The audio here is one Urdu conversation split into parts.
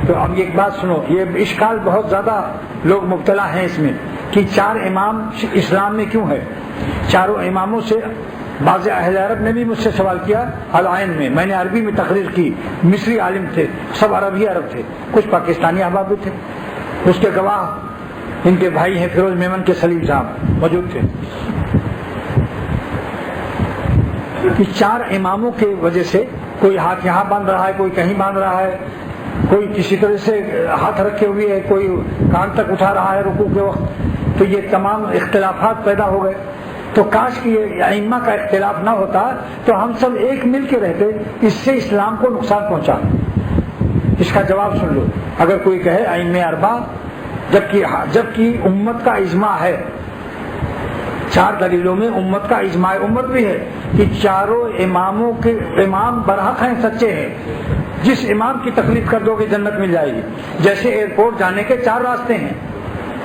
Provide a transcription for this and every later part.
تو اب ایک بات سنو، یہ اشکال بہت زیادہ لوگ مبتلا ہیں اس میں کہ 4 امام اسلام میں کیوں ہے؟ چاروں اماموں سے بعض اہل عرب نے بھی مجھ سے سوال کیا العین میں نے عربی میں تقریر کی، مصری عالم تھے، سب عرب تھے، کچھ پاکستانی احباب بھی تھے، اس کے گواہ ان کے بھائی ہیں فیروز میمن کے سلیم صاحب موجود تھے، کہ 4 اماموں کی وجہ سے کوئی ہاتھ یہاں باندھ رہا ہے، کوئی کہیں باندھ رہا ہے، کوئی کسی طرح سے ہاتھ رکھے ہوئے ہے، کوئی کان تک اٹھا رہا ہے رکوع کے وقت، تو یہ تمام اختلافات پیدا ہو گئے۔ تو کاش کہ یہ ائمہ کا اختلاف نہ ہوتا تو ہم سب ایک مل کے رہتے، اس سے اسلام کو نقصان پہنچا۔ اس کا جواب سن لو، اگر کوئی کہے ائمہ اربعہ جبکہ امت کا اجماع ہے، 4 دلیلوں میں امت کا اجماع امت بھی ہے کہ چاروں اماموں کے امام برحق ہیں، سچے ہیں، جس امام کی تقلید کر دو گے جنت مل جائے گی۔ جیسے ایئرپورٹ جانے کے 4 راستے ہیں،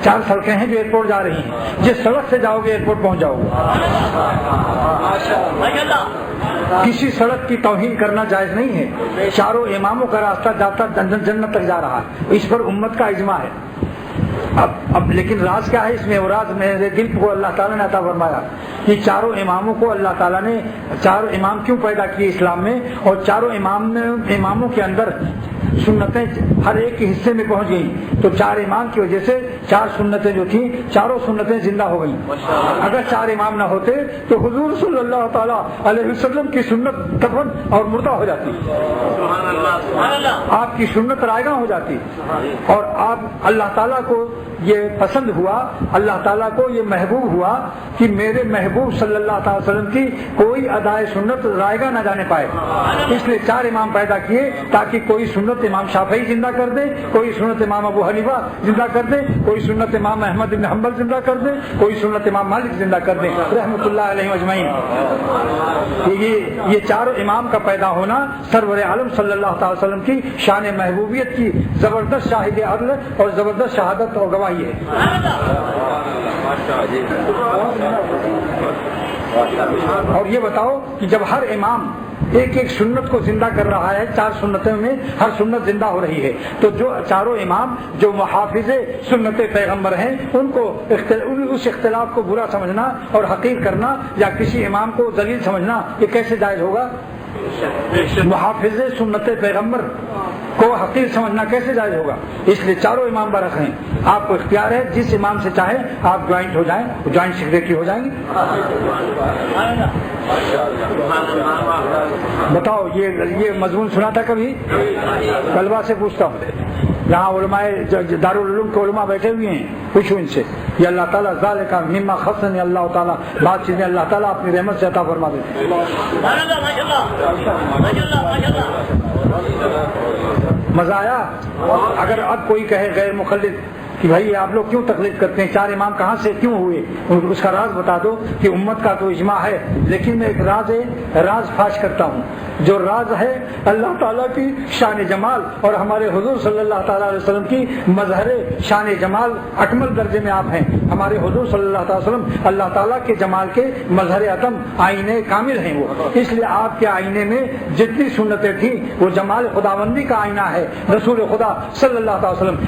4 سڑکیں ہیں جو ایئرپورٹ جا رہی ہیں، جس سڑک سے جاؤ گے ایئرپورٹ پہنچ جاؤ گے۔ کسی سڑک کی توہین کرنا جائز نہیں ہے، چاروں اماموں کا راستہ جاتا جنت تک جا رہا ہے، اس پر امت کا اجماع ہے۔ اب لیکن راز کیا ہے اس میں؟ راز میرے دل کو اللہ تعالیٰ نے عطا فرمایا کہ چاروں اماموں کو اللہ تعالیٰ نے 4 امام کیوں پیدا کیے اسلام میں، اور چاروں اماموں کے اندر سنتیں ہر ایک کے حصے میں پہنچ گئیں، تو 4 امام کی وجہ سے 4 سنتیں جو تھیں، چاروں سنتیں زندہ ہو گئیں۔ اگر 4 امام نہ ہوتے تو حضور صلی اللہ تعالیٰ علیہ وسلم کی سنت دفن اور مردہ ہو جاتی، آپ کی سنت رائگاں ہو جاتی، اور آپ اللہ تعالیٰ کو یہ پسند ہوا، اللہ تعالیٰ کو یہ محبوب ہوا کہ میرے محبوب صلی اللہ تعالی وسلم کی کوئی ادائے سنت رائگاں نہ جانے پائے، اس لیے 4 امام پیدا کیے تاکہ کوئی سنت امام شافعی زندہ کر دے، کوئی سنت امام ابو حنیفہ زندہ کر دے، کوئی سنت امام احمد بن حنبل زندہ کر دے، کوئی سنت امام مالک زندہ کر دے رحمۃ اللہ علیہ اجمعین۔ یہ 4 امام کا پیدا ہونا سرور عالم صلی اللہ تعالی وسلم کی شان محبوبیت کی زبردست شاہد عدل اور زبردست شہادت اور گواہی ہے۔ اور یہ بتاؤ کہ جب ہر امام ایک سنت کو زندہ کر رہا ہے، 4 سنتوں میں ہر سنت زندہ ہو رہی ہے، تو جو 4 امام جو محافظ سنت پیغمبر ہیں ان کو اس اختلاف کو برا سمجھنا اور حقیر کرنا یا کسی امام کو ذلیل سمجھنا یہ کیسے جائز ہوگا؟ محافظ سنت پیغمبر کو حقیر سمجھنا کیسے جائز ہوگا؟ اس لیے 4 امام برحق ہیں، آپ کو اختیار ہے جس امام سے چاہیں آپ جوائنٹ ہو جائیں، جوائنٹ سیکریٹری ہو جائیں گے۔ بتاؤ یہ مضمون سنا تھا کبھی؟ طلبہ سے پوچھتا ہوں، یہاں علماء دارالعلوم کے علماء بیٹھے ہوئے ہیں، پوچھو ان سے، یہ اللہ تعالیٰ ذالک مما خصنی اللہ تعالیٰ، بات چیزیں اللہ تعالیٰ اپنی رحمت سے عطا فرما دیتے۔ مزہ آیا؟ اگر اب کوئی کہے غیر مقلد کہ بھائی آپ لوگ کیوں تقلید کرتے ہیں، 4 امام کہاں سے کیوں ہوئے، اس کا راز بتا دو کہ امت کا تو اجماع ہے، لیکن میں ایک راز فاش کرتا ہوں، جو راز ہے اللہ تعالیٰ کی شان جمال اور ہمارے حضور صلی اللہ تعالیٰ علیہ وسلم کی مظہر شان جمال اکمل درجے میں آپ ہیں۔ ہمارے حضور صلی اللہ تعالیٰ وسلم اللہ تعالیٰ کے جمال کے مظہر اتم آئینے کامل ہیں وہ، اس لیے آپ کے آئینے میں جتنی سنتیں تھیں وہ جمال خداوندی کا آئینہ ہے۔ رسول خدا صلی اللہ تعالیٰ وسلم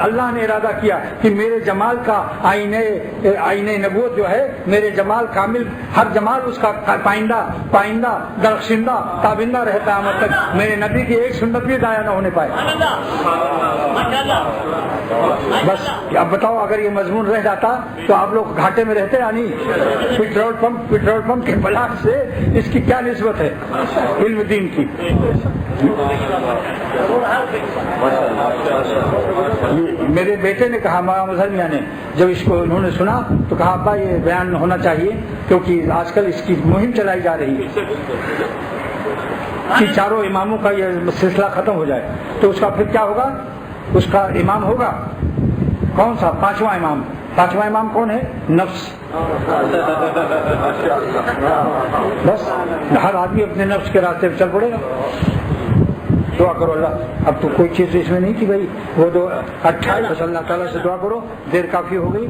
اللہ نے ارادہ کیا کہ میرے جمال کا آئینے نبوت جو ہے، میرے جمال کامل، ہر جمال اس کا پائندہ درخشندہ تابندہ رہتا ہے قیامت تک، میرے نبی کی ایک سنت بھی ضائع نہ ہونے پائے۔ بس اب بتاؤ اگر یہ مضمون رہ جاتا تو آپ لوگ گھاٹے میں رہتے یا نہیں؟ پیٹرول پمپ کے بلاک سے اس کی کیا نسبت ہے علم دین کی؟ میرے بیٹے نے کہا، مولانا مظہر میاں نے، جب اس کو انہوں نے سنا تو کہا ابا یہ بیان ہونا چاہیے کیونکہ آج کل اس کی مہم چلائی جا رہی ہے کہ 4 اماموں کا یہ سلسلہ ختم ہو جائے، تو اس کا پھر کیا ہوگا؟ اس کا امام ہوگا کون سا؟ 5واں امام۔ 5واں امام کون ہے؟ نفس۔ بس ہر آدمی اپنے نفس کے راستے پہ چل پڑے گا۔ دعا کرو اللہ، اب تو کوئی چیز اس میں نہیں کہ بھائی وہ 28 اللہ تعالیٰ سے دعا کرو، دیر کافی ہو گئی۔